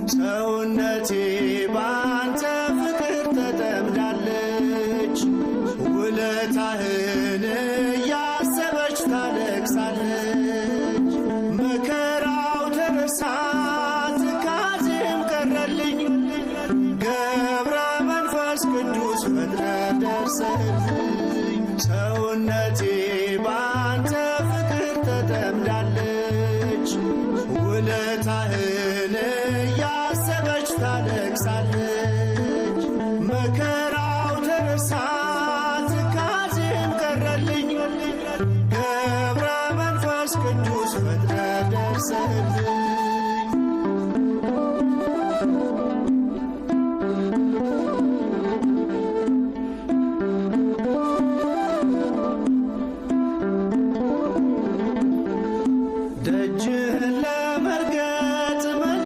ሰውነቴ ባንተ ፍቅር ተጠምዳለች። ውለታህን እያሰበች ታለቅሳለች። መከራው ተረሳ ትካዜም ቀረልኝ። ገብረ መንፈስ ቅዱስ ፈጥረ ደርሰልኝ። ሰውነቴ ባንተ ፍቅር ተጠምዳለች። ውለታህን እያሰበች ታለቅሳለች።